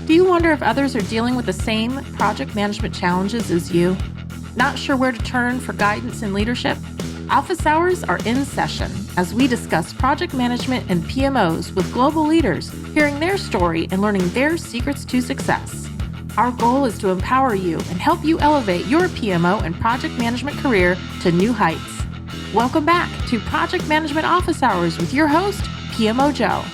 Do you wonder if others are dealing with the same project management challenges as you? Not sure where to turn for guidance and leadership? Office hours are in session as we discuss project management and PMOs with global leaders, hearing their story and learning their secrets to success. Our goal is to empower you and help you elevate your PMO and project management career to new heights. Welcome back to Project Management Office Hours with your host, PMO Joe.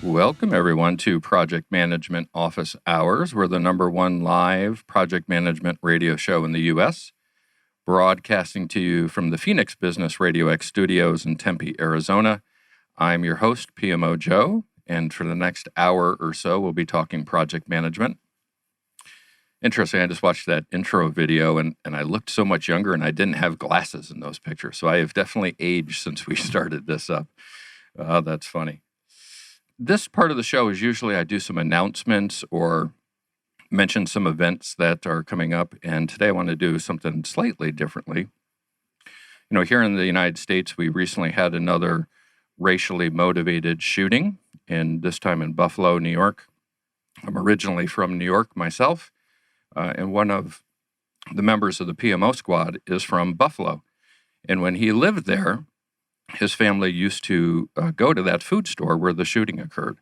Welcome, everyone, to Project Management Office Hours. We're the #1 live project management radio show in the U.S., broadcasting to you from the Phoenix Business RadioX studios in Tempe, Arizona. I'm your host, PMO Joe, and for the next hour or so, we'll be talking project management. Interesting, I just watched that intro video, and I looked so much younger, and I didn't have glasses in those pictures, so I have definitely aged since we started this up. That's funny. This part of the show is usually I do some announcements or mention some events that are coming up, and today I want to do something slightly differently. You know, here in the United States, we recently had another racially motivated shooting, and this time in Buffalo, New York. I'm originally from New York myself, and one of the members of the PMO squad is from Buffalo. And when he lived there, his family used to go to that food store where the shooting occurred.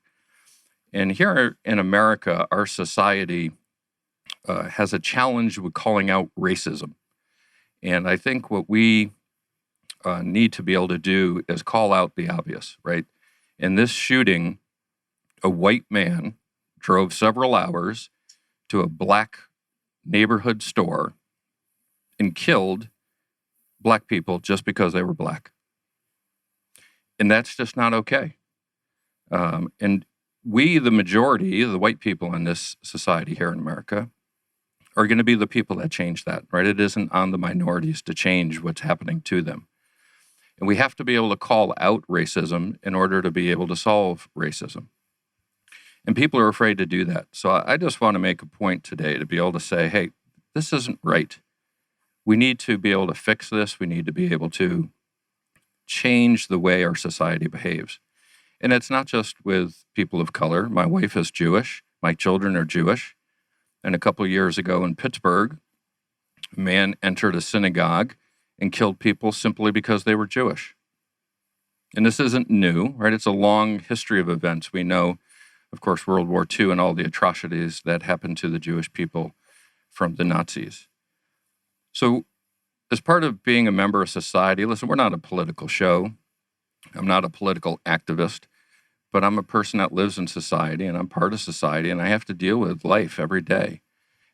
And here in America, our society has a challenge with calling out racism. And I think what we need to be able to do is call out the obvious, right? In this shooting, a white man drove several hours to a black neighborhood store and killed black people just because they were black. And that's just not okay. And we, the majority, the white people in this society here in America, are going to be the people that change that, right? It isn't on the minorities to change what's happening to them. And we have to be able to call out racism in order to be able to solve racism. And people are afraid to do that. So I just want to make a point today to be able to say, hey, this isn't right. We need to be able to fix this. We need to be able to change the way our society behaves. And it's not just with people of color. My wife is Jewish. My children are Jewish. And a couple of years ago in Pittsburgh, a man entered a synagogue and killed people simply because they were Jewish. And this isn't new, right? It's a long history of events. We know, of course, World War II and all the atrocities that happened to the Jewish people from the Nazis. So as part of being a member of society, listen, we're not a political show. I'm not a political activist, but I'm a person that lives in society, and I'm part of society, and I have to deal with life every day.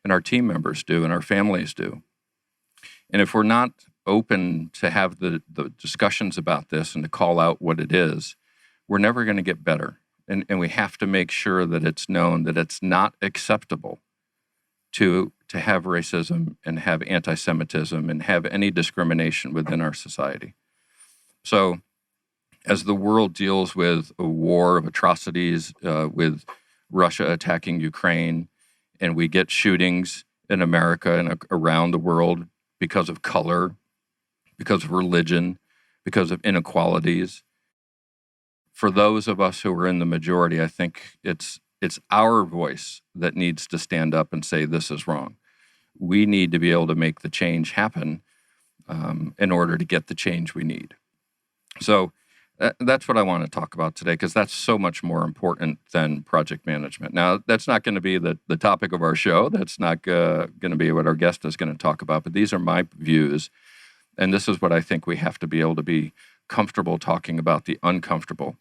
And our team members do, and our families do. And if we're not open to have the discussions about this and to call out what it is, we're never going to get better. And we have to make sure that it's known that it's not acceptable to have racism and have anti-Semitism and have any discrimination within our society. So as the world deals with a war of atrocities, with Russia attacking Ukraine, and we get shootings in America and around the world because of color, because of religion, because of inequalities, for those of us who are in the majority, I think it's our voice that needs to stand up and say this is wrong. We need to be able to make the change happen in order to get the change we need. So that's what I want to talk about today, because that's so much more important than project management. Now, that's not going to be the topic of our show. That's not going to be what our guest is going to talk about, but these are my views. And this is what I think we have to be able to be comfortable talking about the uncomfortable.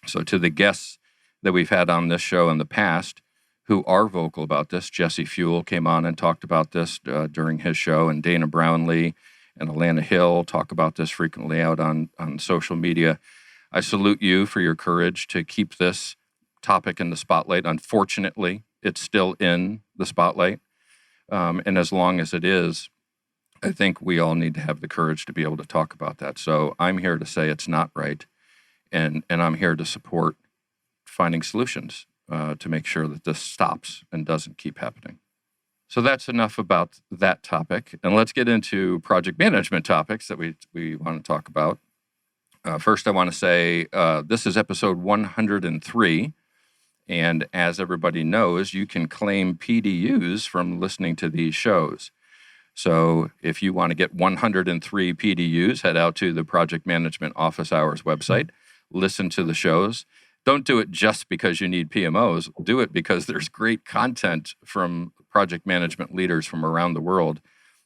So to the guests that we've had on this show in the past who are vocal about this, Jesse Fuel came on and talked about this during his show, and Dana Brownlee and Alana Hill talk about this frequently out on social media. I salute you for your courage to keep this topic in the spotlight. Unfortunately, it's still in the spotlight. And as long as it is, I think we all need to have the courage to be able to talk about that. So I'm here to say it's not right. And I'm here to support finding solutions to make sure that this stops and doesn't keep happening. So that's enough about that topic. And let's get into project management topics that we want to talk about. First, I want to say this is episode 103. And as everybody knows, you can claim PDUs from listening to these shows. So if you want to get 103 PDUs, head out to the Project Management Office Hours website, listen to the shows. Don't do it just because you need PMOs. Do it because there's great content from project management leaders from around the world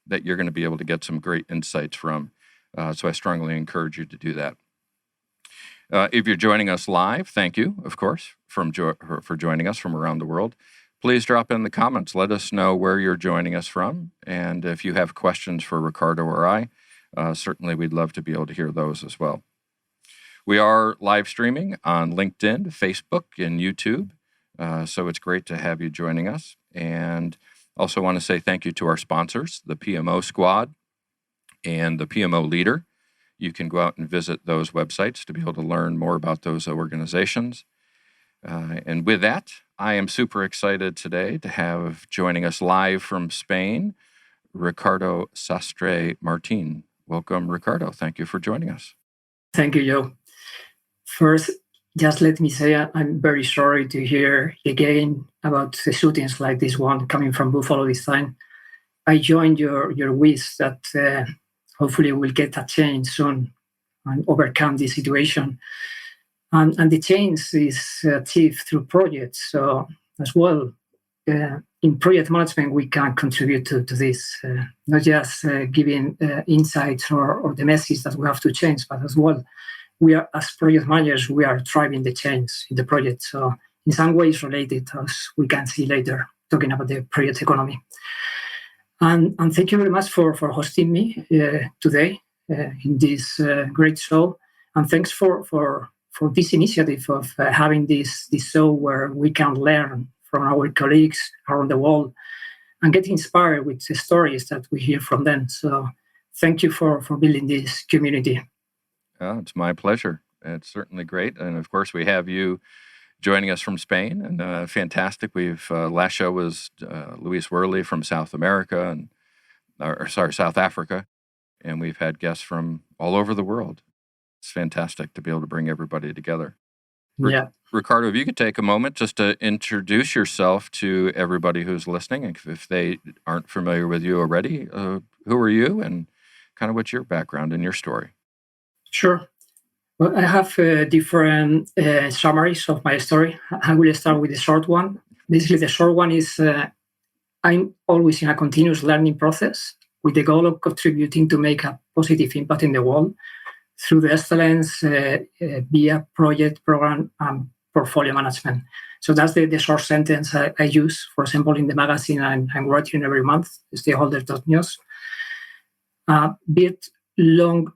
that you're going to be able to get some great insights from. So I strongly encourage you to do that. If you're joining us live, thank you, of course, for joining us from around the world. Please drop in the comments. Let us know where you're joining us from. And if you have questions for Ricardo or I, certainly we'd love to be able to hear those as well. We are live streaming on LinkedIn, Facebook, and YouTube. So it's great to have you joining us. And also want to say thank you to our sponsors, the PMO Squad and the PMO Leader. You can go out and visit those websites to be able to learn more about those organizations. And with that, I am super excited today to have joining us live from Spain, Ricardo Sastre Martin. Welcome, Ricardo. Thank you for joining us. Thank you, Joe. First, just let me say I'm very sorry to hear again about the shootings like this one coming from Buffalo this time. I joined your wish that hopefully we'll get a change soon and overcome this situation. And the change is achieved through projects. So as well, in project management, we can contribute to this, not just giving insights or the message that we have to change, but as well, we are, as project managers, we are driving the change in the project. So in some ways related, as we can see later, talking about the project economy. And thank you very much for hosting me today in this great show. And thanks for this initiative of having this show where we can learn from our colleagues around the world and get inspired with the stories that we hear from them. So thank you for building this community. Oh, it's my pleasure. It's certainly great. And of course, we have you joining us from Spain, and fantastic. We've last show was Luis Worley from South America, South Africa, and we've had guests from all over the world. It's fantastic to be able to bring everybody together. Yeah, Ricardo, if you could take a moment just to introduce yourself to everybody who's listening, if they aren't familiar with you already, who are you, and kind of what's your background and your story? Sure. Well, I have different summaries of my story. I will start with the short one. Basically, the short one is I'm always in a continuous learning process with the goal of contributing to make a positive impact in the world through the excellence via project, program, and portfolio management. So that's the short sentence I use. For example, in the magazine I'm writing every month, stakeholder.news. A bit long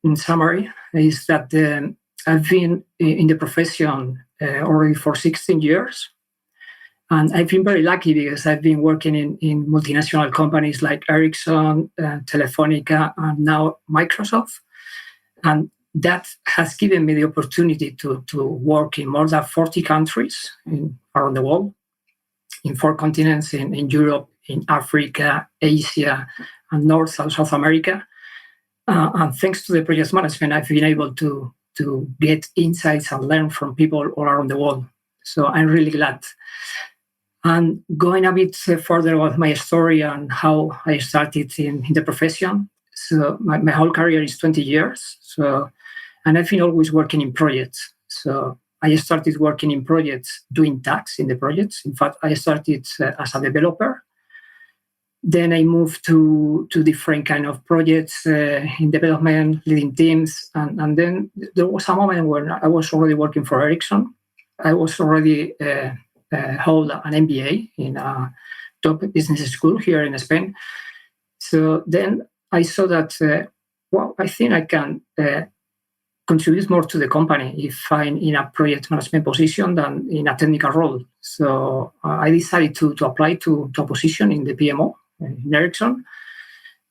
in summary is that I've been in the profession already for 16 years. And I've been very lucky because I've been working in multinational companies like Ericsson, Telefonica, and now Microsoft. And that has given me the opportunity to work in more than 40 countries around the world, in 4 continents, in Europe, in Africa, Asia, and North and South America. And thanks to the project management, I've been able to get insights and learn from people all around the world. So I'm really glad. And going a bit further about my story and how I started in the profession. So my whole career is 20 years. And I've been always working in projects. So I started working in projects, doing tasks in the projects. In fact, I started as a developer. Then I moved to different kind of projects in development, leading teams. And then there was a moment when I was already working for Ericsson. I was already hold an MBA in a top business school here in Spain. So then I saw that, I think I can contribute more to the company if I'm in a project management position than in a technical role. So I decided to apply to a position in the PMO in Ericsson.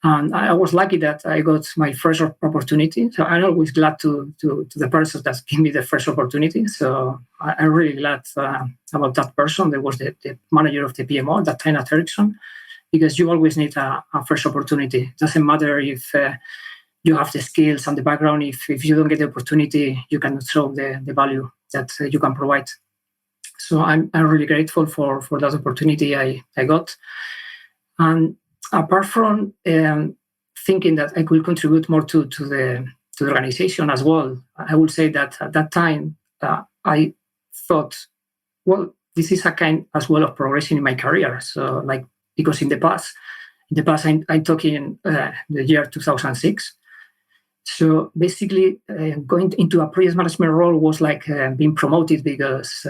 And I was lucky that I got my first opportunity. So I'm always glad to the person that gave me the first opportunity. So I'm really glad about that person. That was the manager of the PMO at that time at Ericsson, because you always need a first opportunity. It doesn't matter if you have the skills and the background. If you don't get the opportunity, you cannot show the value that you can provide. So I'm really grateful for that opportunity I got. And apart from thinking that I could contribute more to the organization as well, I would say that at that time I thought, well, this is a kind as well of progression in my career. So like, because in the past I'm talking the year 2006. So basically, going into a project management role was like being promoted because,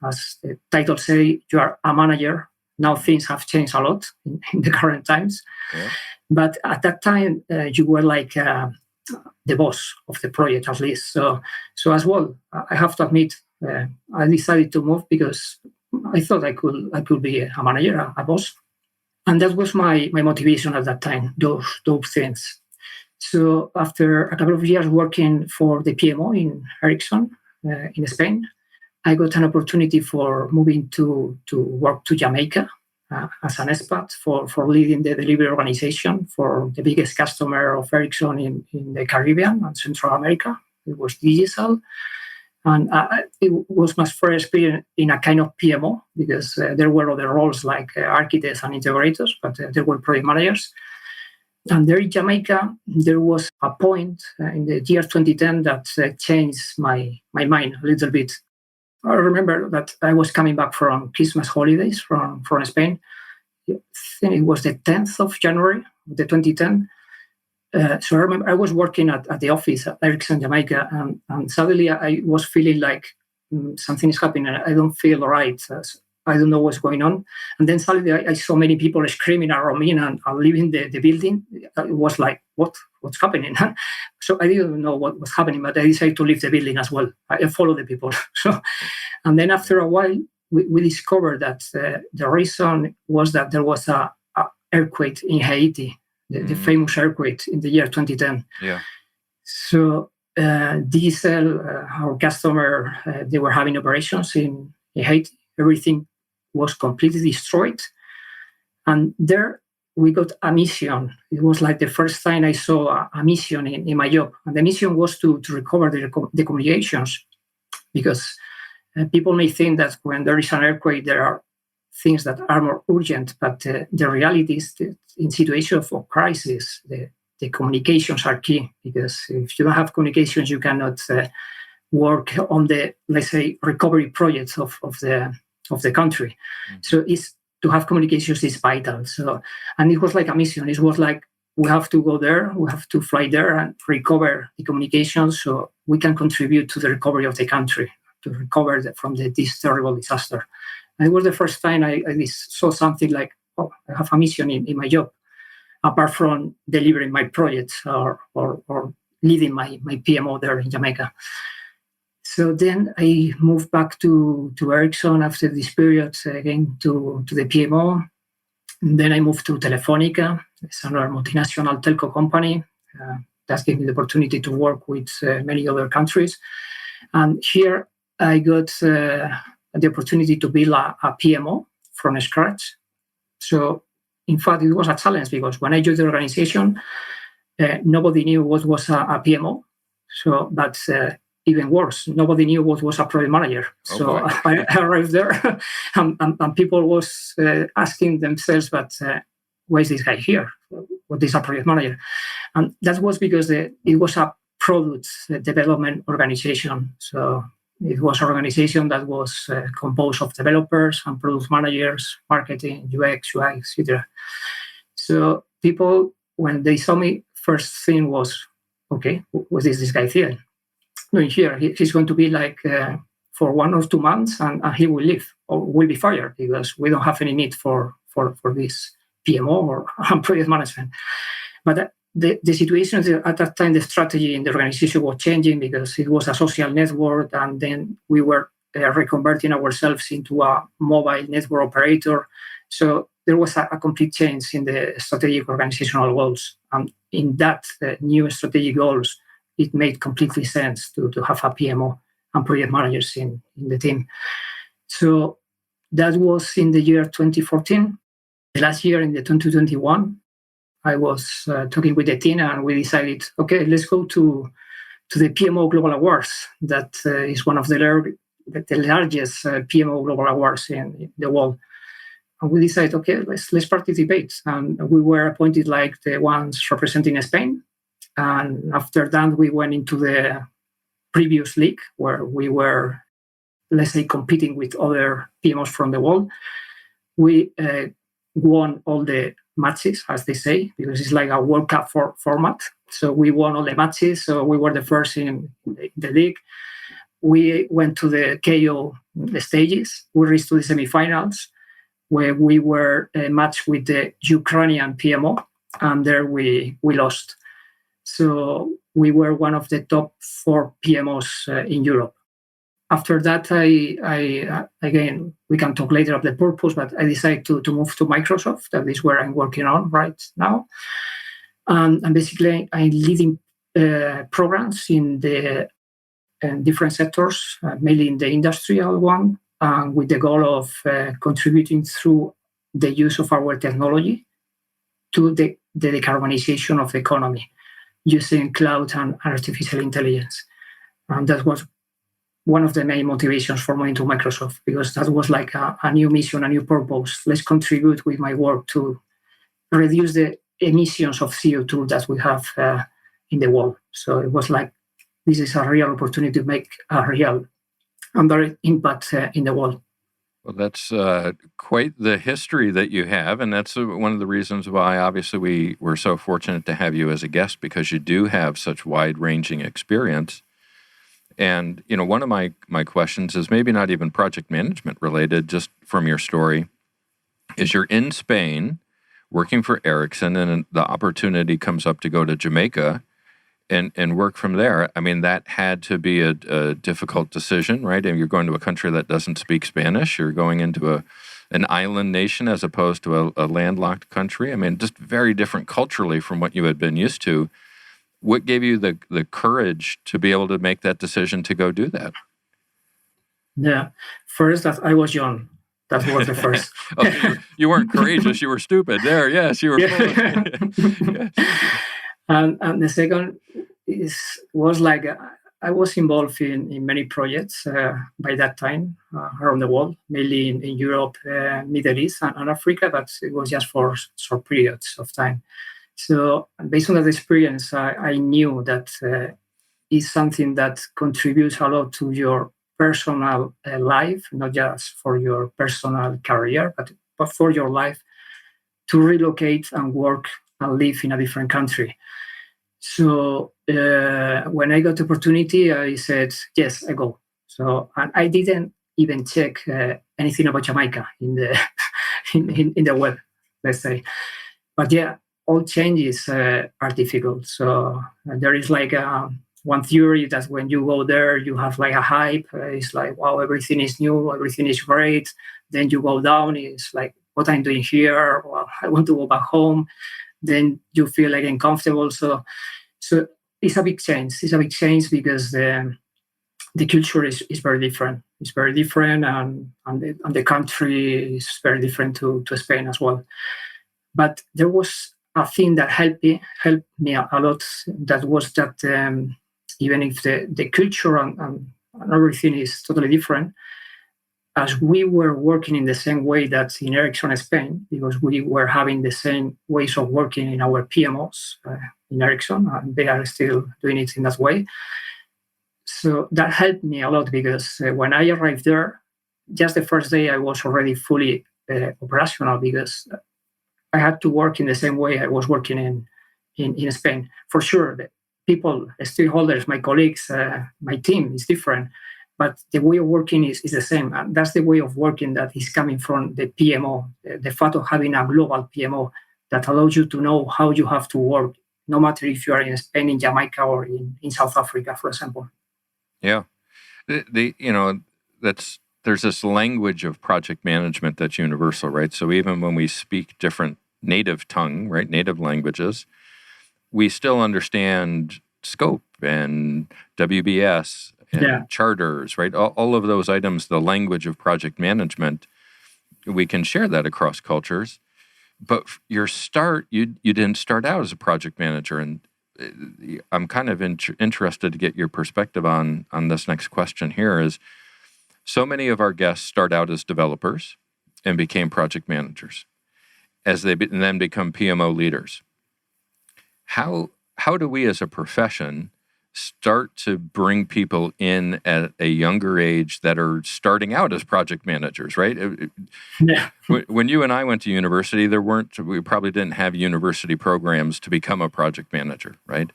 as the title say, you are a manager. Now things have changed a lot in the current times. Yeah. But at that time, you were like the boss of the project, at least. So as well, I have to admit, I decided to move because I thought I could be a manager, a boss, and that was my motivation at that time. Those things. So after a couple of years working for the PMO in Ericsson in Spain, I got an opportunity for moving to work to Jamaica as an expat for leading the delivery organization for the biggest customer of Ericsson in the Caribbean and Central America. It was digital. And it was my first experience in a kind of PMO because there were other roles like architects and integrators, but there were project managers. And there in Jamaica, there was a point in the year 2010 that changed my mind a little bit. I remember that I was coming back from Christmas holidays from Spain. I think it was the 10th of January, the 2010. So I remember I was working at the office at Ericsson Jamaica, and suddenly I was feeling like something is happening. I don't feel right. I don't know what's going on. And then suddenly I saw many people screaming around me and leaving the building. It was like, what's happening? So I didn't know what was happening, but I decided to leave the building as well. I followed the people. And then after a while, we discovered that the reason was that there was a earthquake in Haiti, the famous earthquake in the year 2010. Yeah. So Diesel, our customer, they were having operations in Haiti. Everything was completely destroyed. And there we got a mission. It was like the first time I saw a mission in my job. And the mission was to recover the communications, because people may think that when there is an earthquake, there are things that are more urgent. But the reality is that in situations of crisis, the communications are key, because if you don't have communications, you cannot work on the, let's say, recovery projects of the country. Mm-hmm. So it's to have communications is vital. So, and it was like a mission. It was like, we have to go there, we have to fly there and recover the communications so we can contribute to the recovery of the country, to recover from this terrible disaster. And it was the first time I saw something like, oh, I have a mission in my job, apart from delivering my projects or leading my PMO there in Jamaica. So then I moved back to Ericsson after this period, again to the PMO. And then I moved to Telefónica. It's another multinational telco company. That gave me the opportunity to work with many other countries. And here I got the opportunity to build a PMO from scratch. So in fact, it was a challenge because when I joined the organization, nobody knew what was a PMO. So, but even worse, nobody knew what was a project manager. So I arrived there, and people was asking themselves, "But why is this guy here? What is a project manager?" And that was because it was a product development organization. So it was an organization that was composed of developers and product managers, marketing, UX, UI, etc. So people, when they saw me, first thing was, okay, what is this guy here? Doing here? He's going to be like for 1 or 2 months, and he will leave or will be fired because we don't have any need for this PMO or project management. But the situation at that time, the strategy in the organization was changing because it was a social network, and then we were reconverting ourselves into a mobile network operator. So there was a complete change in the strategic organizational goals. And in that new strategic goals, it made completely sense to have a PMO and project managers in the team. So that was in the year 2014. The last year, in the 2021, I was talking with the team, and we decided, okay, let's go to the PMO Global Awards. That is one of the the largest PMO Global Awards in the world. And we decided, okay, let's participate. And we were appointed like the ones representing Spain. And after that, we went into the previous league where we were, let's say, competing with other PMOs from the world. We won all the matches, as they say, because it's like a World Cup format. So we won all the matches. So we were the first in the league. We went to the KO stages. We reached to the semifinals, where we were matched with the Ukrainian PMO, and there we lost. So we were one of the top 4 PMOs in Europe. After that, I again, we can talk later of the purpose, but I decided to move to Microsoft. That is where I'm working on right now. And basically, I'm leading programs in the different sectors, mainly in the industrial one, with the goal of contributing through the use of our technology to the decarbonization of the economy using cloud and artificial intelligence. And that was one of the main motivations for moving to Microsoft, because that was like a new mission, a new purpose. Let's contribute with my work to reduce the emissions of CO2 that we have in the world. So it was like, this is a real opportunity to make a real and direct impact in the world. Well, that's quite the history that you have, and that's one of the reasons why, obviously, we were so fortunate to have you as a guest, because you do have such wide-ranging experience. And, you know, one of my questions is maybe not even project management related, just from your story, is you're in Spain working for Ericsson, and the opportunity comes up to go to Jamaica and work from there. I mean, that had to be a difficult decision, right? And you're going to a country that doesn't speak Spanish. You're going into an island nation as opposed to a landlocked country. I mean, just very different culturally from what you had been used to. What gave you the courage to be able to make that decision to go do that? Yeah, first, that I was young. That was the first. Okay, you weren't courageous. You were stupid. There, yes, you were. Yeah. And the second was like I was involved in many projects by that time around the world, mainly in Europe, Middle East, and Africa, but it was just for short periods of time. So based on that experience, I knew that it's something that contributes a lot to your personal life, not just for your personal career, but for your life, to relocate and work and live in a different country. So when I got the opportunity, I said, yes, I go. So and I didn't even check anything about Jamaica in the in the web, let's say. But yeah, all changes are difficult. So there is like one theory that when you go there, you have like a hype. It's like, wow, everything is new, everything is great. Then you go down, it's like, what I'm doing here? Well, I want to go back home. Then you feel like uncomfortable. So it's a big change. It's a big change because the culture is very different. It's very different, and the country is very different to Spain as well. But there was a thing that helped me a lot. That was that even if the culture and everything is totally different, as we were working in the same way that in Ericsson Spain, because we were having the same ways of working in our PMOs in Ericsson, and they are still doing it in that way. So that helped me a lot, because when I arrived there, just the first day I was already fully operational, because I had to work in the same way I was working in Spain. For sure, the people, stakeholders, my colleagues, my team is different, but the way of working is the same. And that's the way of working that is coming from the PMO, the fact of having a global PMO that allows you to know how you have to work, no matter if you are in Spain, in Jamaica, or in South Africa, for example. Yeah. There's this language of project management that's universal, right? So even when we speak different native tongue, right, native languages, we still understand scope and WBS and charters, right? All of those items, the language of project management, we can share that across cultures. But your start, you didn't start out as a project manager, and I'm kind of interested to get your perspective on this next question here is, So many of our guests start out as developers and became project managers as they then become PMO leaders. How do we as a profession start to bring people in at a younger age that are starting out as project managers, right? Yeah. When you and I went to university, we probably didn't have university programs to become a project manager, right?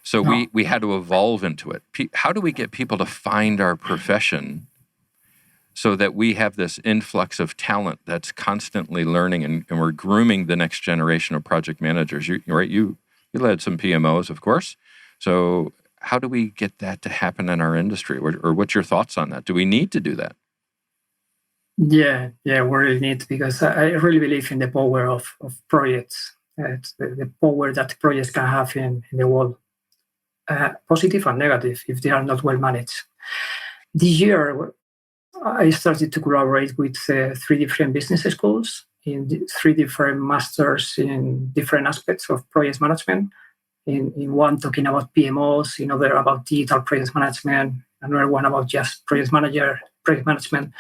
So we had to evolve into it. How do we get people to find our profession so that we have this influx of talent that's constantly learning and we're grooming the next generation of project managers? You led some PMOs, of course. So how do we get that to happen in our industry? Or what's your thoughts on that? Do we need to do that? Yeah, we really need, because I really believe in the power of projects. It's the power that projects can have in the world, positive and negative, if they are not well managed. This year, I started to collaborate with 3 different business schools in 3 different masters in different aspects of project management. In one talking about PMOs, in other about digital project management, another one about just project management.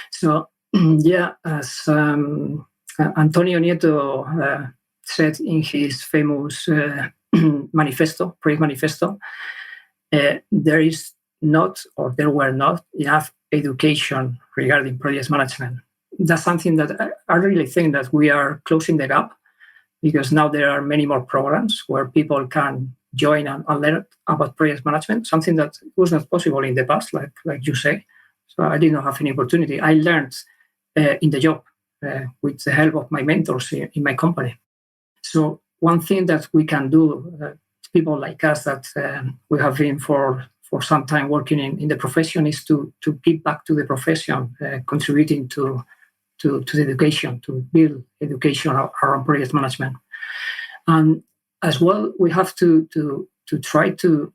So as Antonio Nieto said in his famous manifesto, project manifesto, there is not, or there were not, enough education regarding project management. That's something that I really think that we are closing the gap, because now there are many more programs where people can join and learn about project management, something that was not possible in the past, like you say. So I did not have any opportunity. I learned in the job with the help of my mentors in my company. So one thing that we can do, people like us that we have been for some time working in the profession, is to give back to the profession, contributing to the education, to build education around project management. And as well, we have to try to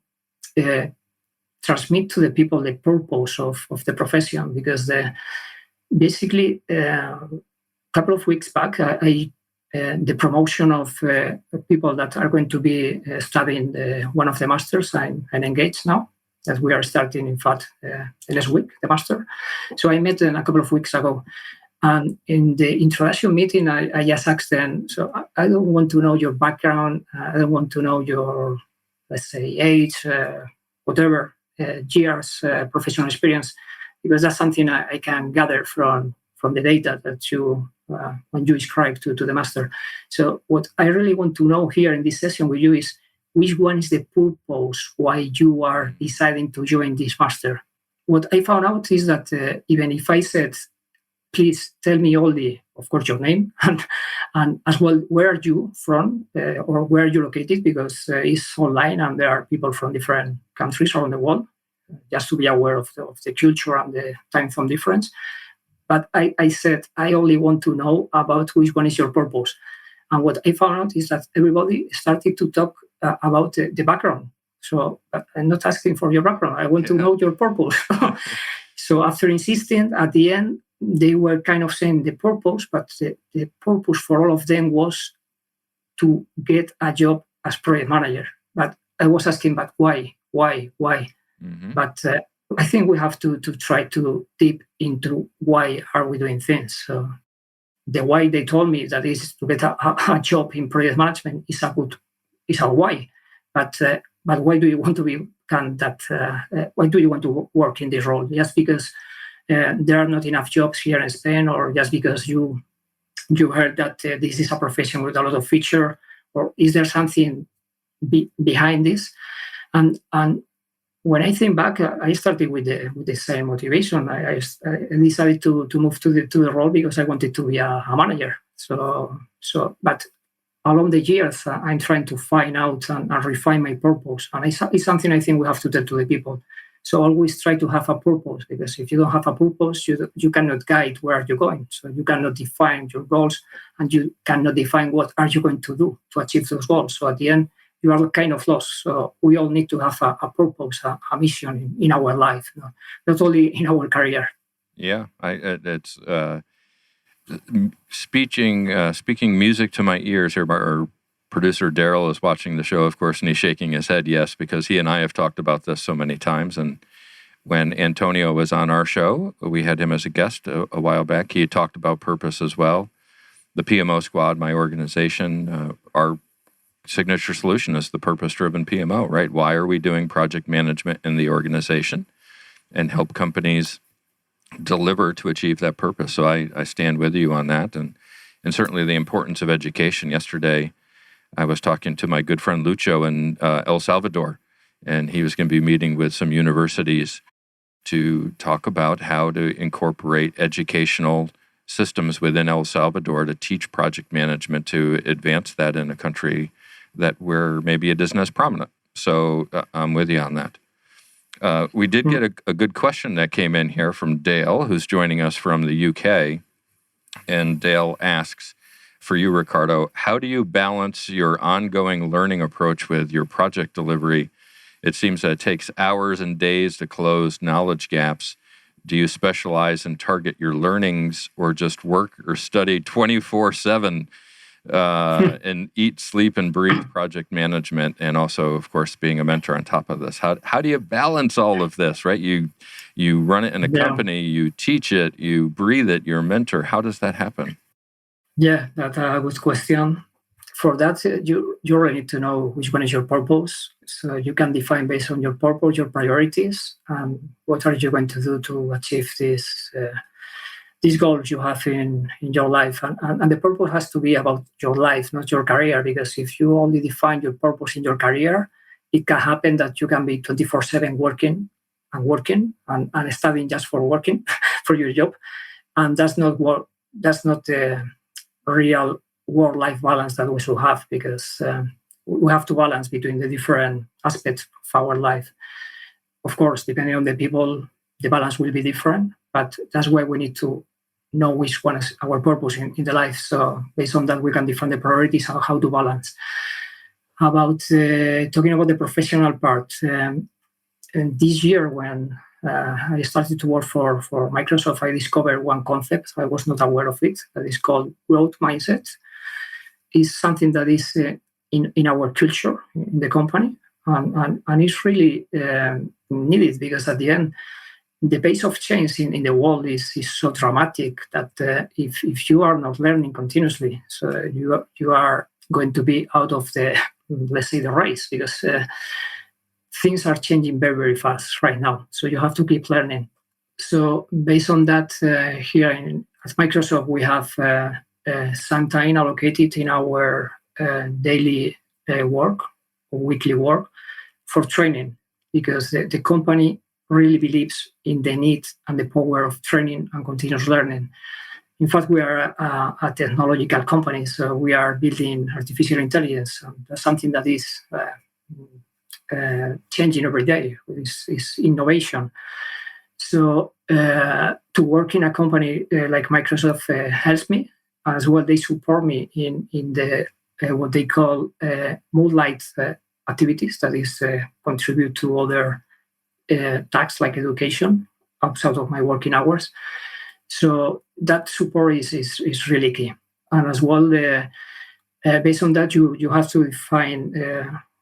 transmit to the people the purpose of the profession, because basically a couple of weeks back, the promotion of people that are going to be studying one of the masters, I'm engaged now, that we are starting, in fact, next week, the master. So I met them a couple of weeks ago. And in the introduction meeting, I just asked them, so I don't want to know your background. I don't want to know your, let's say, age, whatever, years, professional experience, because that's something I can gather from the data that you, when you describe to the master. So what I really want to know here in this session with you is, which one is the purpose why you are deciding to join this master? What I found out is that even if I said, please tell me of course, your name, and as well, where are you from, or where are you located, because it's online and there are people from different countries around the world, just to be aware of the culture and the time zone difference. But I said, I only want to know about which one is your purpose. And what I found out is that everybody started to talk about the background. So I'm not asking for your background. I want to know your purpose. So after insisting, at the end, they were kind of saying the purpose, but the purpose for all of them was to get a job as project manager. But I was asking, but why? Mm-hmm. But I think we have to try to deep into why are we doing things. So the why they told me that is to get a job in project management is a why. But why do you want to why do you want to work in this role? Just because there are not enough jobs here in Spain, or just because you heard that this is a profession with a lot of future, or is there something behind this? And when I think back, I started with the same motivation. I decided to move to the role because I wanted to be a manager. But along the years, I'm trying to find out and refine my purpose. And it's something I think we have to tell to the people. So always try to have a purpose, because if you don't have a purpose, you cannot guide where you're going. So you cannot define your goals, and you cannot define what are you going to do to achieve those goals. So at the end, you are kind of lost. So we all need to have a purpose, a mission in our life, not only in our career. Yeah, it's speaking music to my ears here. Our producer Daryl is watching the show, of course, and he's shaking his head yes, because he and I have talked about this so many times. And When Antonio was on our show, we had him as a guest a while back. He talked about purpose as well. The PMO Squad, my organization, our signature solution is the purpose-driven PMO, right? Why are we doing project management in the organization and help companies deliver to achieve that purpose? So I stand with you on that. And certainly the importance of education. Yesterday, I was talking to my good friend Lucho in El Salvador, and he was going to be meeting with some universities to talk about how to incorporate educational systems within El Salvador to teach project management to advance that in a country that where maybe it isn't as prominent. So I'm with you on that. We did get a good question that came in here from Dale, who's joining us from the UK. And Dale asks, for you, Ricardo, how do you balance your ongoing learning approach with your project delivery? It seems that it takes hours and days to close knowledge gaps. Do you specialize and target your learnings or just work or study 24/7 and eat, sleep, and breathe project management? And also, of course, being a mentor on top of this. How do you balance all of this, right? You run it in a company, you teach it, you breathe it, you're a mentor. How does that happen? Yeah, that's a good question. For that, you already need to know which one is your purpose. So you can define based on your purpose, your priorities, and what are you going to do to achieve these goals you have in your life. And the purpose has to be about your life, not your career, because if you only define your purpose in your career, it can happen that you can be 24/7 working and studying just for working for your job. And that's not the real work-life balance that we should have, because we have to balance between the different aspects of our life. Of course, depending on the people, the balance will be different, but that's why we need to know which one is our purpose in the life. So based on that, we can define the priorities and how to balance. About talking about the professional part, and this year when I started to work for Microsoft, I discovered one concept. I was not aware of it. That is called growth mindset. It's something that is in our culture in the company, and it's really needed, because at the end, the pace of change in the world is so dramatic that if you are not learning continuously, so you are going to be out of the, let's say, the race, because things are changing very, very fast right now. So you have to keep learning. So based on that, here at Microsoft, we have some time allocated in our daily work, or weekly work, for training, because the company really believes in the need and the power of training and continuous learning. In fact, we are a technological company, so we are building artificial intelligence. That's something that is changing every day. It's innovation. So to work in a company like Microsoft helps me as well. They support me in the what they call moonlight activities, that is contribute to other tasks like education outside of my working hours. So that support is really key. And as well, based on that, you have to define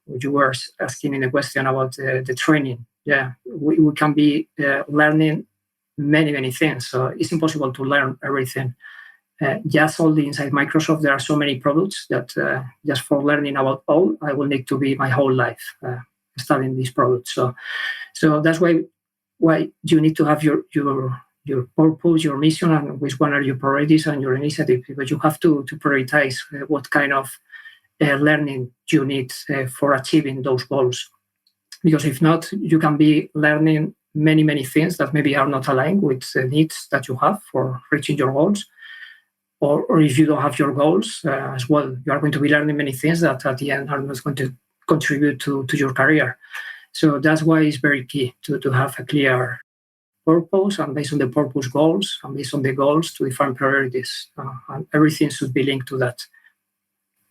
what you were asking in the question about the training. Yeah, we can be learning many things. So it's impossible to learn everything. Just only inside Microsoft, there are so many products that just for learning about all, I will need to be my whole life studying these products. So that's why you need to have your purpose, your mission, and which one are your priorities and your initiative, because you have to prioritize what kind of learning you need for achieving those goals. Because if not, you can be learning many things that maybe are not aligned with the needs that you have for reaching your goals. Or if you don't have your goals as well, you are going to be learning many things that at the end are not going to contribute to your career. So that's why it's very key to have a clear purpose, and based on the purpose goals, and based on the goals to define priorities. And everything should be linked to that.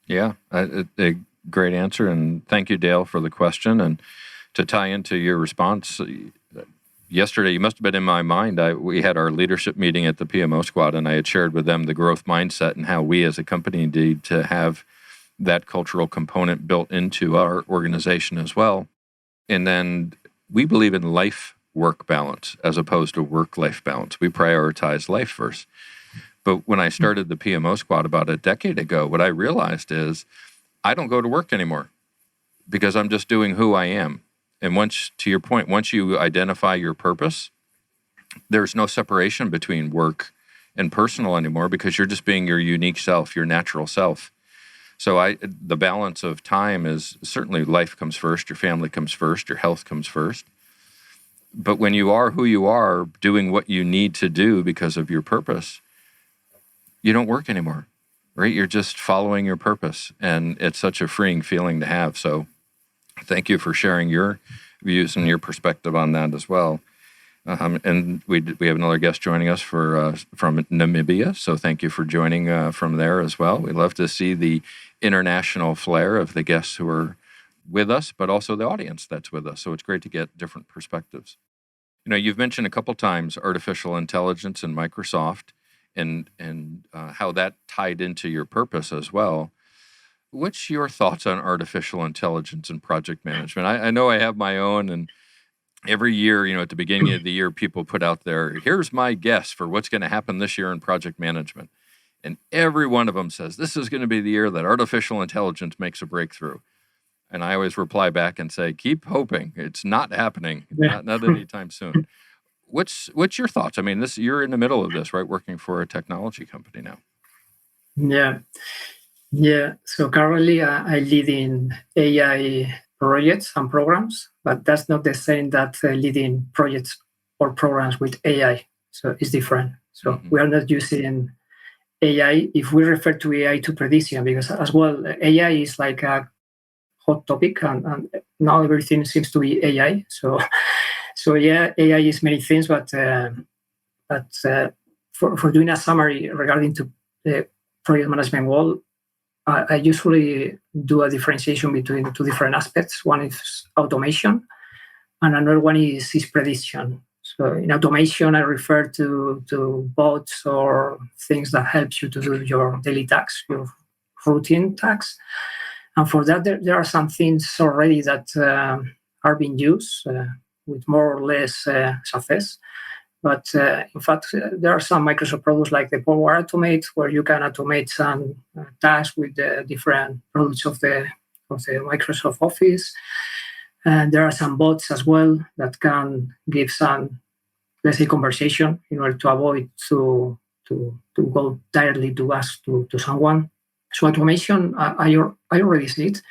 Yeah, a great answer. And thank you, Dale, for the question. And to tie into your response, yesterday, you must have been in my mind. We had our leadership meeting at the PMO Squad, and I had shared with them the growth mindset and how we as a company need to have that cultural component built into our organization as well. And then we believe in life work balance as opposed to work-life balance. We prioritize life first. But when I started the PMO squad about a decade ago, what I realized is I don't go to work anymore because I'm just doing who I am. And once, to your point, once you identify your purpose, there's no separation between work and personal anymore because you're just being your unique self, your natural self. So the balance of time is certainly life comes first, your family comes first, your health comes first. But when you are who you are, doing what you need to do because of your purpose, you don't work anymore, right? You're just following your purpose. And it's such a freeing feeling to have. So thank you for sharing your views and your perspective on that as well. And we have another guest joining us from Namibia. So thank you for joining from there as well. We love to see the international flair of the guests who are with us, but also the audience that's with us. So it's great to get different perspectives. You know, you've mentioned a couple times artificial intelligence and Microsoft and how that tied into your purpose as well. What's your thoughts on artificial intelligence and project management? I know I have my own, and every year, you know, at the beginning of the year, people put out there, here's my guess for what's going to happen this year in project management. And every one of them says, this is going to be the year that artificial intelligence makes a breakthrough. And I always reply back and say, keep hoping. It's not happening, not anytime soon. What's your thoughts? I mean, you're in the middle of this, right? Working for a technology company now. Yeah. So currently I lead in AI projects and programs, but that's not the same that leading projects or programs with AI. So it's different. So we are not using AI if we refer to AI to prediction, because as well, AI is like a hot topic and now everything seems to be AI. So yeah, AI is many things, but for doing a summary regarding to the project management world, I usually do a differentiation between two different aspects. One is automation, and another one is prediction. So in automation, I refer to bots or things that help you to do your daily tasks, your routine tasks. And for that, there are some things already that are being used with more or less success. But in fact, there are some Microsoft products like the Power Automate, where you can automate some tasks with the different products of the Microsoft Office. And there are some bots as well that can give some, let's say, conversation in order to avoid to go directly to ask to someone. So automation, I already see it.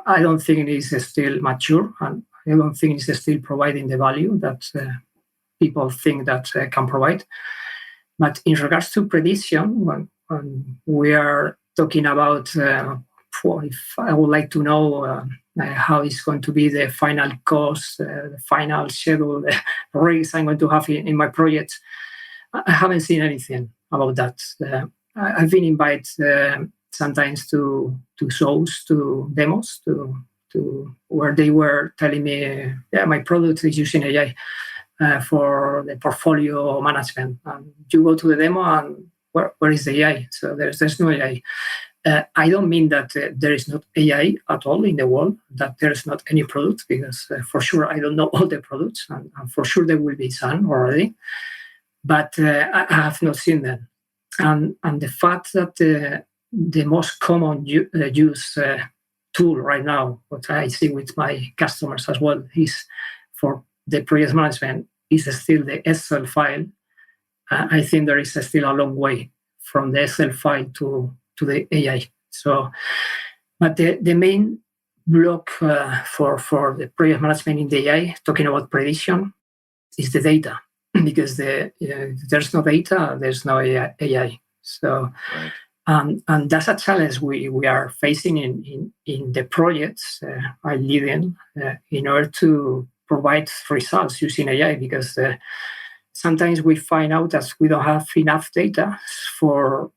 I don't think it is still mature, and I don't think it's still providing the value that people think that can provide. But in regards to prediction, when we are talking about, if I would like to know how is going to be the final cost, the final schedule, the risks I'm going to have in my project, I haven't seen anything about that. I've been invited sometimes to shows, to demos, to where they were telling me, my product is using AI for the portfolio management. You go to the demo and where is the AI? So there's no AI. I don't mean that there is not AI at all in the world, that there's not any product, because for sure I don't know all the products, and for sure there will be some already, but I have not seen them. And the fact that the most common use tool right now, what I see with my customers as well, is for the project management is still the Excel file. I think there is still a long way from the Excel file to the AI. So, but the main block for the project management in the AI, talking about prediction, is the data, because there's no data, there's no AI. So, right. And that's a challenge we are facing in the projects I lead in order to provide results using AI, because sometimes we find out that we don't have enough data for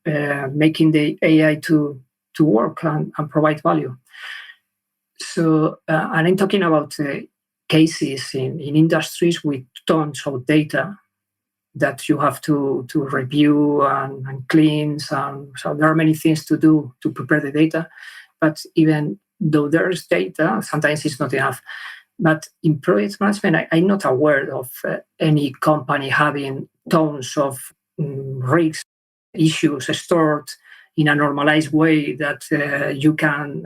making the AI to work and provide value. So, and I'm talking about cases in industries with tons of data that you have to review and cleanse. So there are many things to do to prepare the data. But even though there's data, sometimes it's not enough. But in project management, I'm not aware of any company having tons of risks, issues stored in a normalized way that you can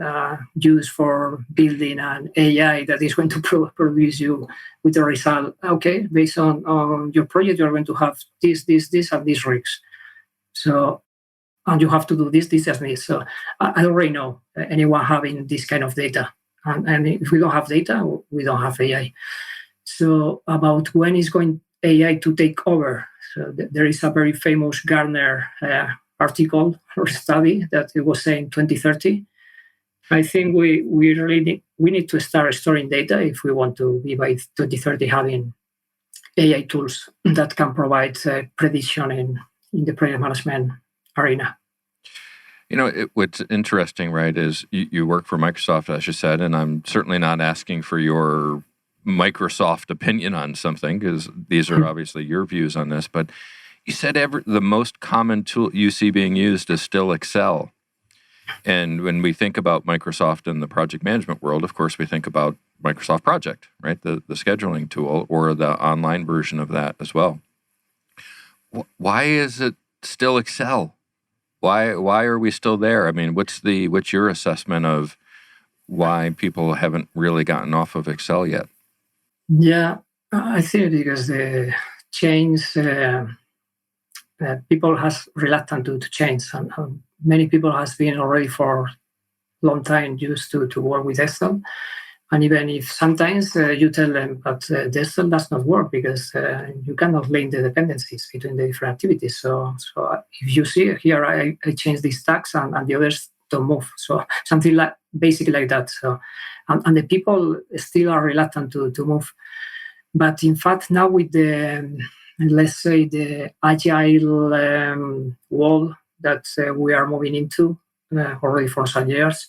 use for building an AI that is going to produce you with the result. Okay, based on your project, you are going to have this, and these risks. So, and you have to do this, and this. So I already know anyone having this kind of data. And if we don't have data, we don't have AI. So about when is going AI to take over? So there is a very famous Gartner article or study that it was saying 2030. I think we really need to start storing data if we want to be by 2030 having AI tools that can provide prediction in the project management arena. What's interesting, right, is you work for Microsoft, as you said, and I'm certainly not asking for your Microsoft opinion on something, because these are obviously your views on this, but you said the most common tool you see being used is still Excel. And when we think about Microsoft in the project management world, of course, we think about Microsoft Project, right, the scheduling tool, or the online version of that as well. Why is it still Excel? Why are we still there? I mean, what's your assessment of why people haven't really gotten off of Excel yet? Yeah, I think because the change, people has reluctant to change, and many people has been already for a long time used to work with Excel. And even if sometimes you tell them that the Excel does not work because you cannot link the dependencies between the different activities. So if you see here, I change these tags and the others don't move. So something like basically like that. So and the people still are reluctant to move. But in fact, now with the let's say the agile world that we are moving into already for some years.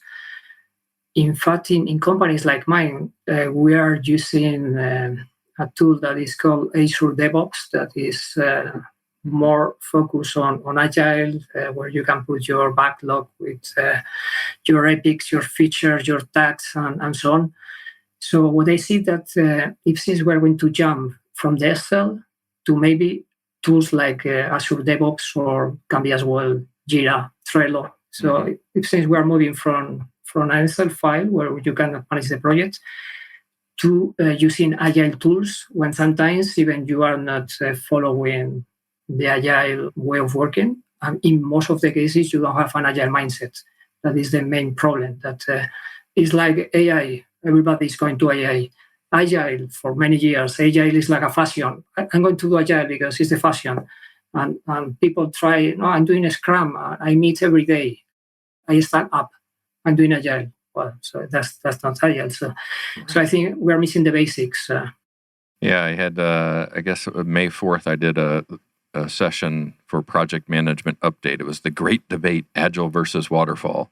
In fact, in companies like mine, we are using a tool that is called Azure DevOps that is more focused on agile, where you can put your backlog with your epics, your features, your tags, and so on. So what I see that if since we're going to jump from the Excel to maybe tools like Azure DevOps, or can be as well Jira, Trello. So if since we are moving from an Excel file where you can manage the project to using agile tools, when sometimes even you are not following the agile way of working. And in most of the cases, you don't have an agile mindset. That is the main problem. That is like AI. Everybody is going to AI. Agile for many years. Agile is like a fashion. I'm going to do agile because it's the fashion. And people try, no, I'm doing a Scrum. I meet every day. I stand up. I'm doing agile. Well, so that's not agile. So I think we're missing the basics. Yeah, I had, I guess May 4th, I did a session for Project Management Update. It was the great debate, Agile versus Waterfall.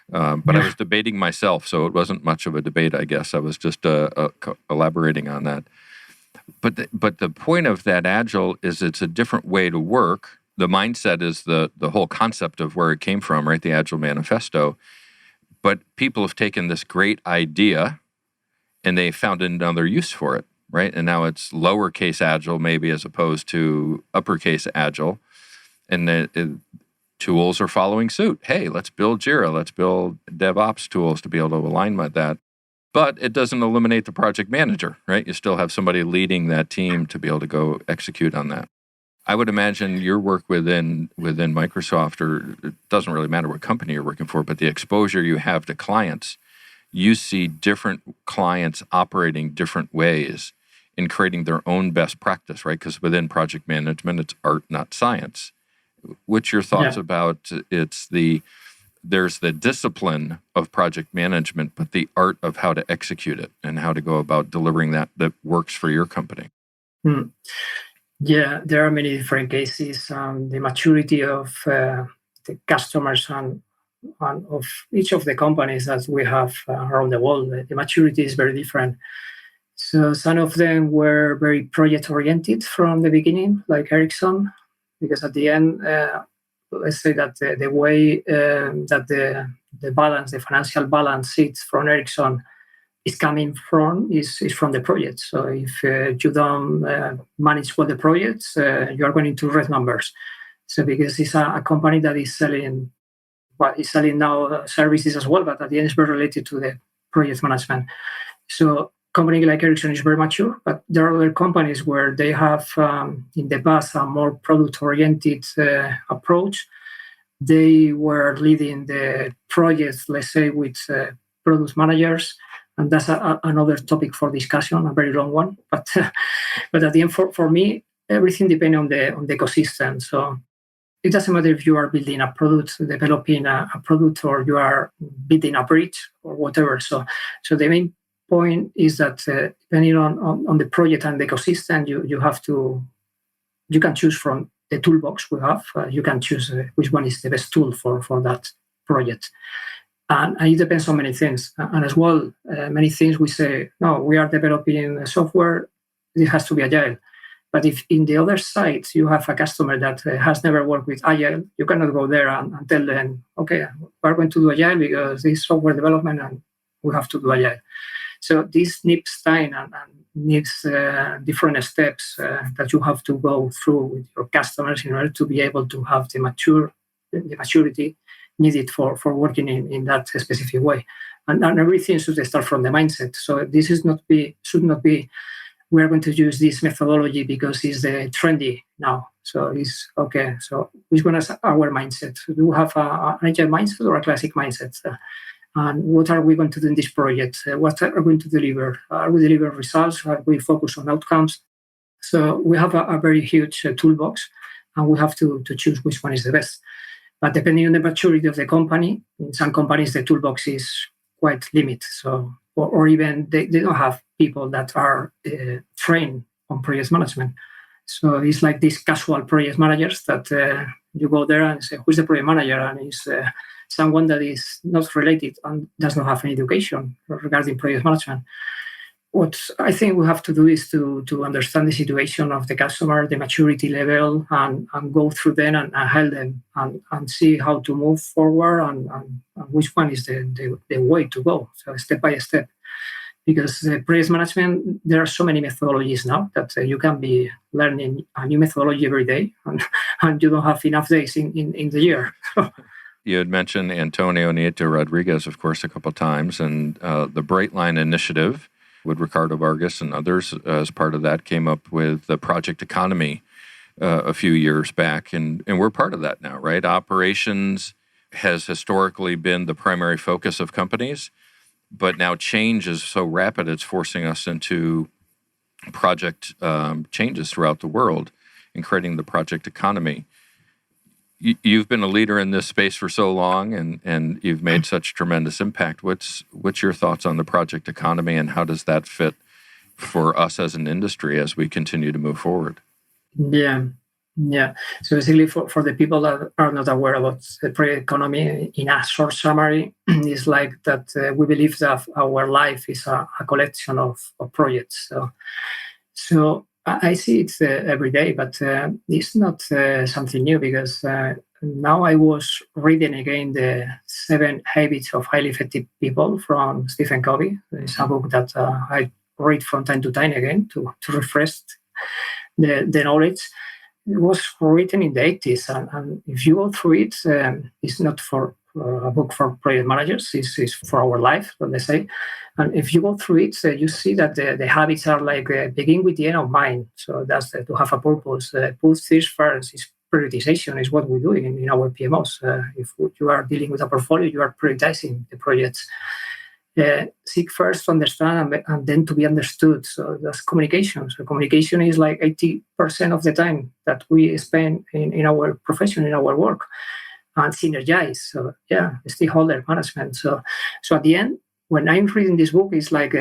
But I was debating myself, so it wasn't much of a debate, I guess. I was just elaborating on that. But the point of that Agile is it's a different way to work. The mindset is the whole concept of where it came from, right? The Agile Manifesto. But people have taken this great idea and they found another use for it, right? And now it's lowercase Agile maybe as opposed to uppercase Agile. And the tools are following suit. Hey, let's build Jira. Let's build DevOps tools to be able to align with that. But it doesn't eliminate the project manager, right? You still have somebody leading that team to be able to go execute on that. I would imagine your work within Microsoft, or it doesn't really matter what company you're working for, but the exposure you have to clients, you see different clients operating different ways in creating their own best practice, right? Because within project management, it's art, not science. What's your thoughts about there's the discipline of project management, but the art of how to execute it and how to go about delivering that works for your company? Yeah, there are many different cases. The maturity of the customers and of each of the companies that we have around the world, the maturity is very different. So some of them were very project-oriented from the beginning, like Ericsson, because at the end, let's say that the way that the balance, the financial balance sits from Ericsson is coming from is from the project. So if you don't manage well the projects, you are going into red numbers. So because it's a company that is selling, well, is selling now services as well, but at the end it's very related to the project management. So company like Ericsson is very mature, but there are other companies where they have in the past a more product-oriented approach. They were leading the projects, let's say, with product managers, and that's another topic for discussion, a very long one. But but at the end, for me, everything depends on the ecosystem. So it doesn't matter if you are building a product, developing a product, or you are building a bridge or whatever. So the main point is that depending on the project and the ecosystem, you can choose from the toolbox we have. You can choose which one is the best tool for that project. And it depends on many things. And as well, many things we say, no, we are developing software, it has to be agile. But if in the other side you have a customer that has never worked with agile, you cannot go there and tell them, okay, we're going to do agile because this is software development and we have to do agile. So this needs time and needs different steps that you have to go through with your customers in order to be able to have the maturity needed for working in that specific way. And everything should start from the mindset. So this should not be we are going to use this methodology because it's the trendy now. So it's okay. So which one is our mindset? Do we have an agile mindset or a classic mindset? And what are we going to do in this project? What are we going to deliver? Are we delivering results? Are we focus on outcomes? So we have a very huge toolbox, and we have to choose which one is the best. But depending on the maturity of the company, in some companies the toolbox is quite limited. So or even they don't have people that are trained on project management. So it's like these casual project managers that you go there and say, who's the project manager? And it's someone that is not related and does not have any education regarding project management. What I think we have to do is to understand the situation of the customer, the maturity level, and go through them and help them and see how to move forward and which one is the way to go, so step by step. Because project management, there are so many methodologies now that you can be learning a new methodology every day, and you don't have enough days in the year. You had mentioned Antonio Nieto Rodriguez, of course, a couple of times, and the Bright Line Initiative with Ricardo Vargas and others as part of that came up with the project economy a few years back, and we're part of that now, right? Operations has historically been the primary focus of companies, but now change is so rapid, it's forcing us into project changes throughout the world and creating the project economy. You've been a leader in this space for so long, and you've made such tremendous impact. What's your thoughts on the project economy, and how does that fit for us as an industry as we continue to move forward? Yeah. So basically, for the people that are not aware about the project economy, in a short summary, it's like that we believe that our life is a collection of projects. So I see it every day, but it's not something new, because now I was reading again the 7 Habits of Highly Effective People from Stephen Covey. It's a book that I read from time to time again to refresh the knowledge. It was written in the 80s, and if you go through it, it's not for a book for project managers, it's for our life, let's say. And if you go through it, you see that the habits are like begin with the end of mind. So that's to have a purpose. Put things first. Is prioritization is what we do in our PMOs. If you are dealing with a portfolio, you are prioritizing the projects. Seek first to understand and then to be understood. So that's communication. So communication is like 80% of the time that we spend in our profession, in our work, and synergize. So stakeholder management. So at the end, when I'm reading this book, it's like,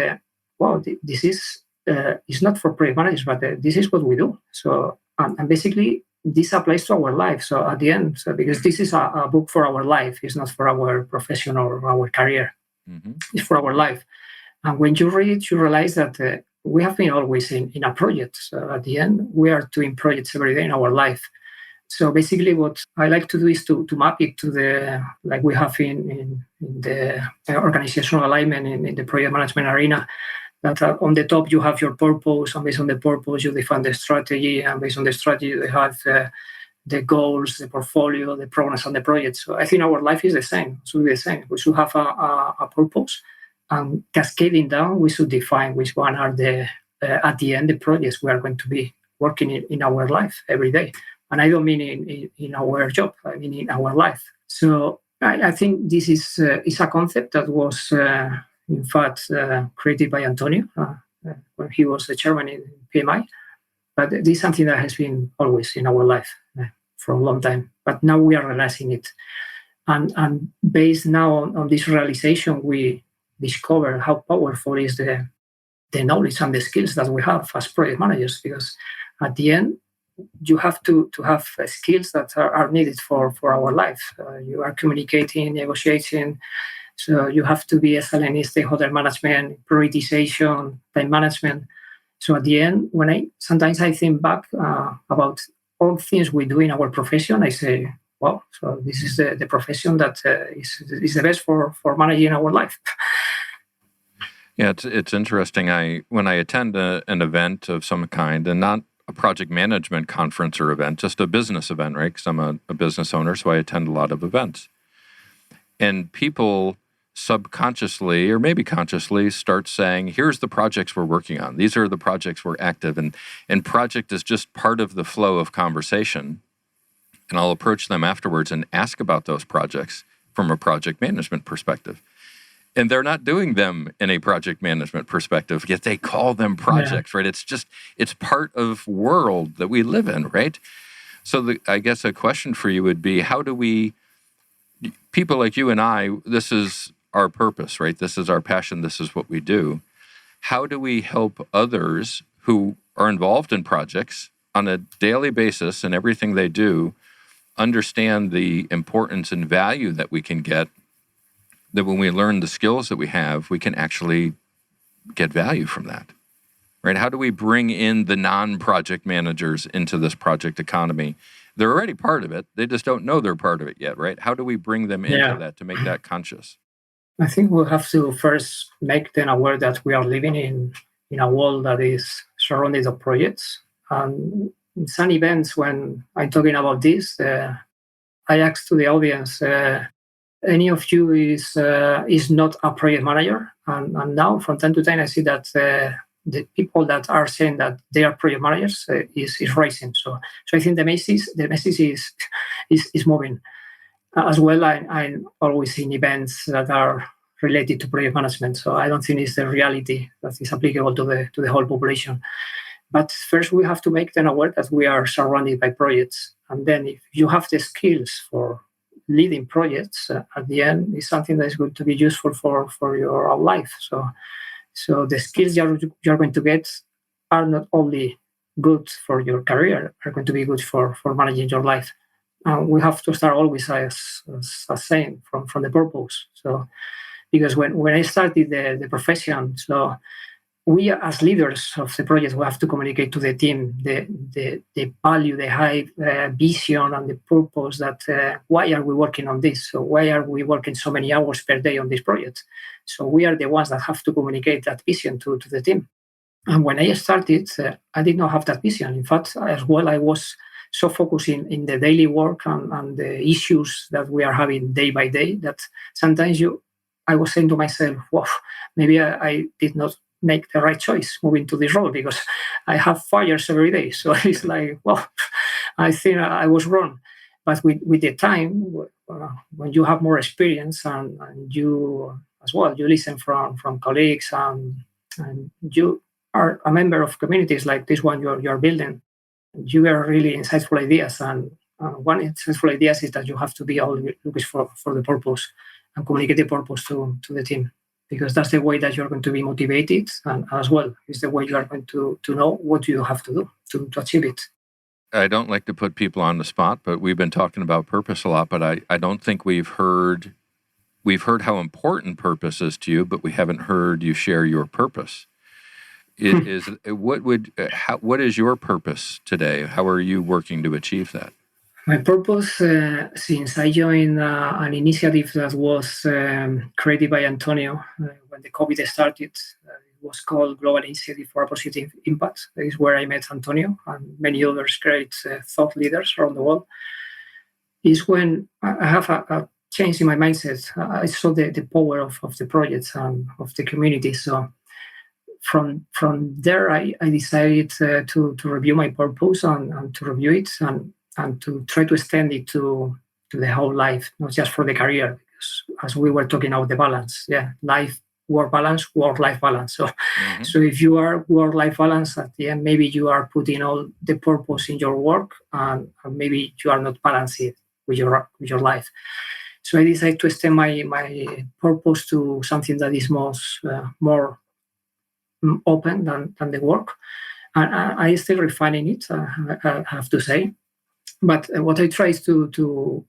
wow, this is it's not for project managers, but this is what we do. So and basically this applies to our life. So at the end, because this is a book for our life, it's not for our profession or our career. Mm-hmm. It's for our life. And when you read it, you realize that we have been always in a project. So at the end, we are doing projects every day in our life. So basically, what I like to do is to map it to the, like we have in the organizational alignment in the project management arena, that on the top you have your purpose, and based on the purpose you define the strategy, and based on the strategy you have the goals, the portfolio, the programs, and the projects. So I think our life is the same. It should be the same. We should have a purpose, and cascading down, we should define which one are the at the end the projects we are going to be working in our life every day. And I don't mean in our job, I mean in our life. So I think this is a concept that was, in fact, created by Antonio when he was the chairman in PMI. But this is something that has been always in our life for a long time. But now we are realizing it. And based now on this realization, we discover how powerful is the knowledge and the skills that we have as project managers. Because at the end, you have to have skills that are needed for our life. You are communicating, negotiating, so you have to be excellent in stakeholder management, prioritization, time management. So at the end, sometimes I think back about all things we do in our profession, I say, wow, so this is the profession that is the best for managing our life. Yeah, it's interesting. When I attend an event of some kind, and not a project management conference or event, just a business event, right? Because I'm a business owner, so I attend a lot of events. And people subconsciously or maybe consciously start saying, here's the projects we're working on. These are the projects we're active in. And project is just part of the flow of conversation. And I'll approach them afterwards and ask about those projects from a project management perspective. And they're not doing them in a project management perspective, yet they call them projects, right? It's part of world that we live in, right? So I guess a question for you would be, how do we, people like you and I, this is our purpose, right? This is our passion. This is what we do. How do we help others who are involved in projects on a daily basis and everything they do understand the importance and value that we can get, that when we learn the skills that we have, we can actually get value from that, right? How do we bring in the non-project managers into this project economy? They're already part of it. They just don't know they're part of it yet, right? How do we bring them into that to make that conscious? I think we'll have to first make them aware that we are living in a world that is surrounded of projects. And in some events, when I'm talking about this, I ask to the audience, any of you is not a project manager? And now, from time to time, I see that the people that are saying that they are project managers is rising. So I think the message is moving. As well, I'm always in events that are related to project management. So I don't think it's the reality that is applicable to the whole population. But first, we have to make them aware that we are surrounded by projects. And then if you have the skills for leading projects, at the end, is something that is going to be useful for your life. So the skills you're going to get are not only good for your career, are going to be good for managing your life. We have to start always as saying from the purpose. So, because when I started the profession, so we as leaders of the project, we have to communicate to the team the value, the high vision and the purpose that why are we working on this? So why are we working so many hours per day on this project? So we are the ones that have to communicate that vision to the team. And when I started, I did not have that vision. In fact, as well, I was so focused in the daily work and the issues that we are having day by day that sometimes I was saying to myself, wow, maybe I did not make the right choice moving to this role because I have fires every day. So it's like, well, I think I was wrong. But with the time, when you have more experience and you as well, you listen from colleagues and you are a member of communities like this one you're building, you are really insightful ideas. And one insightful idea is that you have to be always looking for the purpose and communicate the purpose to the team, because that's the way that you're going to be motivated, and as well is the way you are going to know what you have to do to achieve it. I don't like to put people on the spot, but we've been talking about purpose a lot, but I don't think we've heard how important purpose is to you, but we haven't heard you share your purpose. What is your purpose today? How are you working to achieve that? My purpose, since I joined an initiative that was created by Antonio when the COVID started, it was called Global Initiative for a Positive Impact. That is where I met Antonio and many others great thought leaders around the world. Is when I have a change in my mindset. I saw the power of the projects and of the community. So from there, I decided to review my purpose and to review it and to try to extend it to the whole life, not just for the career. Because as we were talking about the balance, life work balance, work life balance. So so if you are work life balance at the end, maybe you are putting all the purpose in your work, and maybe you are not balancing with your life. So I decided to extend my purpose to something that is more open than the work. And I still refining it, I have to say. But what I try is to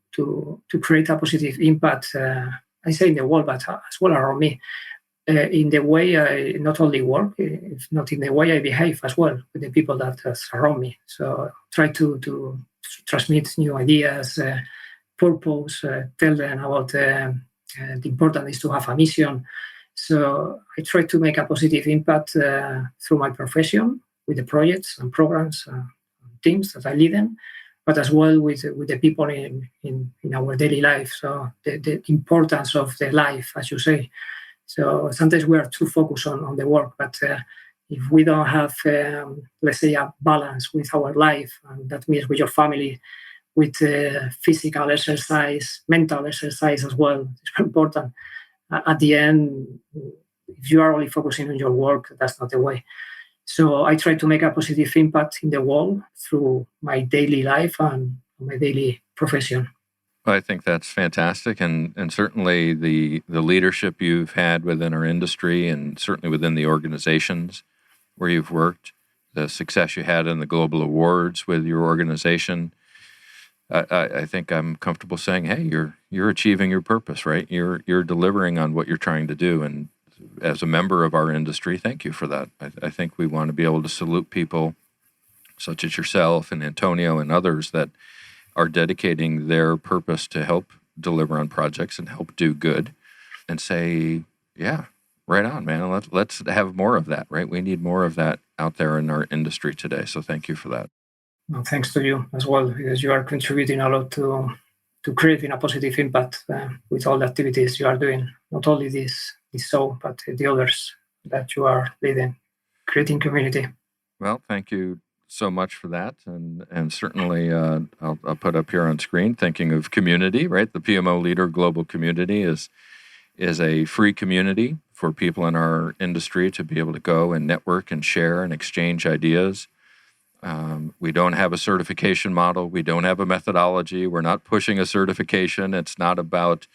create a positive impact. I say in the world, but as well around me, in the way I not only work, if not in the way I behave as well with the people that surround me. So try to transmit new ideas, purpose, tell them about the importance is to have a mission. So I try to make a positive impact through my profession with the projects and programs, teams that I lead in, but as well with the people in our daily life. So the importance of the life, as you say. So sometimes we are too focused on the work, but if we don't have, let's say, a balance with our life, and that means with your family, with physical exercise, mental exercise as well, it's very important. At the end, if you are only focusing on your work, that's not the way. So I try to make a positive impact in the world through my daily life and my daily profession. I think that's fantastic, and certainly the leadership you've had within our industry and certainly within the organizations where you've worked, the success you had in the global awards with your organization. I think I'm comfortable saying, hey, you're achieving your purpose, right? You're delivering on what you're trying to do, and as a member of our industry, thank you for that. I think we want to be able to salute people such as yourself and Antonio and others that are dedicating their purpose to help deliver on projects and help do good, and say, yeah, right on, man. Let's have more of that, right? We need more of that out there in our industry today. So thank you for that. Well, thanks to you as well, because you are contributing a lot to creating a positive impact with all the activities you are doing. Not only this show, but the others that you are leading, creating community. Well, thank you so much for that, and certainly I'll put up here on screen. Thinking of community, right? The PMO Leader Global Community is a free community for people in our industry to be able to go and network and share and exchange ideas. We don't have a certification model. We don't have a methodology. We're not pushing a certification. It's not about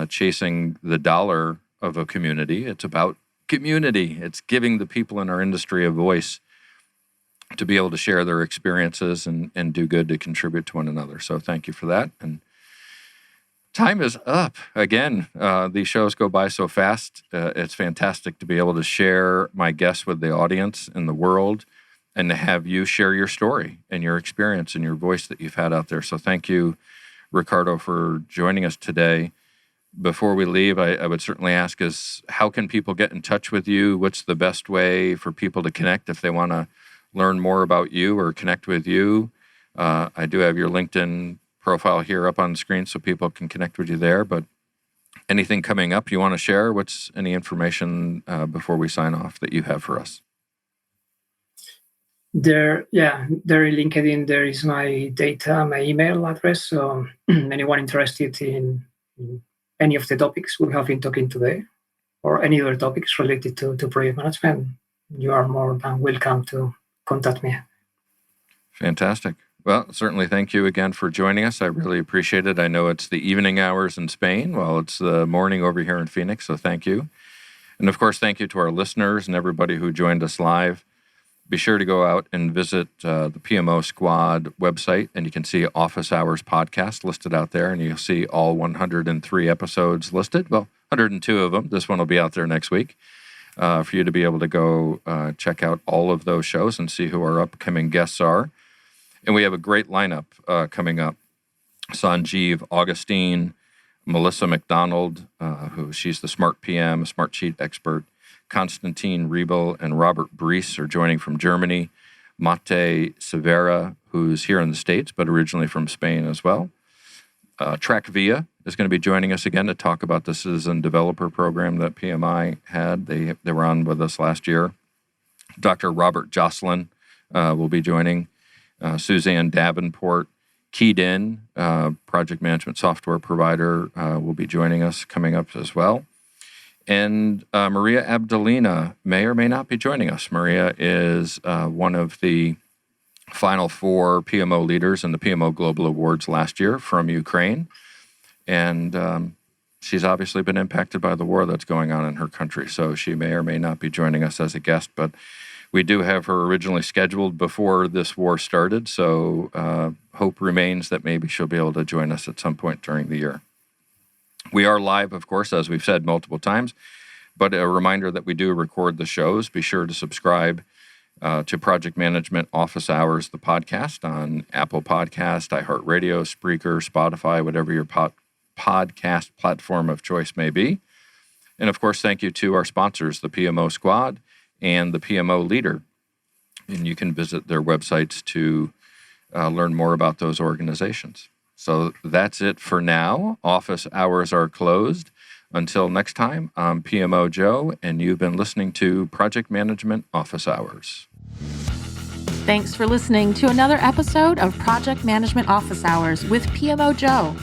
chasing the dollar of a community. It's about community. It's giving the people in our industry a voice to be able to share their experiences and do good to contribute to one another. So thank you for that. And time is up. Again, these shows go by so fast. It's fantastic to be able to share my guests with the audience in the world and to have you share your story and your experience and your voice that you've had out there. So thank you, Ricardo, for joining us today. Before we leave, I would certainly ask is, how can people get in touch with you? What's the best way for people to connect if they want to learn more about you or connect with you? I do have your LinkedIn profile here up on the screen so people can connect with you there, but anything coming up you want to share? What's any information before we sign off that you have for us? There in LinkedIn, there is my data, my email address. So anyone interested in any of the topics we have been talking today, or any other topics related to project management, you are more than welcome to contact me. Fantastic. Well, certainly thank you again for joining us. I really appreciate it. I know it's the evening hours in Spain while it's the morning over here in Phoenix, so thank you. And of course, thank you to our listeners and everybody who joined us live. Be sure to go out and visit the PMO Squad website, and you can see Office Hours Podcast listed out there, and you'll see all 103 episodes listed. Well, 102 of them. This one will be out there next week for you to be able to go check out all of those shows and see who our upcoming guests are. And we have a great lineup coming up. Sanjeev Augustine, Melissa McDonald, she's the Smart PM, Smart Sheet expert. Konstantin Riebel and Robert Brees are joining from Germany. Mate Severa, who's here in the States, but originally from Spain as well. Track Via is going to be joining us again to talk about the Citizen Developer Program that PMI had. They were on with us last year. Dr. Robert Jocelyn will be joining. Suzanne Davenport, Keyed In, project management software provider, will be joining us coming up as well. And Maria Abdelina may or may not be joining us. Maria is one of the final 4 PMO leaders in the PMO Global Awards last year from Ukraine. And she's obviously been impacted by the war that's going on in her country. So she may or may not be joining us as a guest. But we do have her originally scheduled before this war started. So hope remains that maybe she'll be able to join us at some point during the year. We are live, of course, as we've said multiple times, but a reminder that we do record the shows. Be sure to subscribe to Project Management Office Hours, the podcast, on Apple Podcast, iHeartRadio, Spreaker, Spotify, whatever your podcast platform of choice may be. And, of course, thank you to our sponsors, the PMO Squad and the PMO Leader. And you can visit their websites to learn more about those organizations. So that's it for now. Office hours are closed. Until next time, I'm PMO Joe, and you've been listening to Project Management Office Hours. Thanks for listening to another episode of Project Management Office Hours with PMO Joe.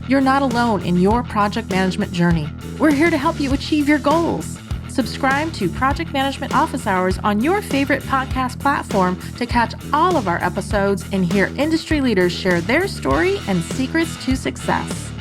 You're not alone in your project management journey. We're here to help you achieve your goals. Subscribe to Project Management Office Hours on your favorite podcast platform to catch all of our episodes and hear industry leaders share their story and secrets to success.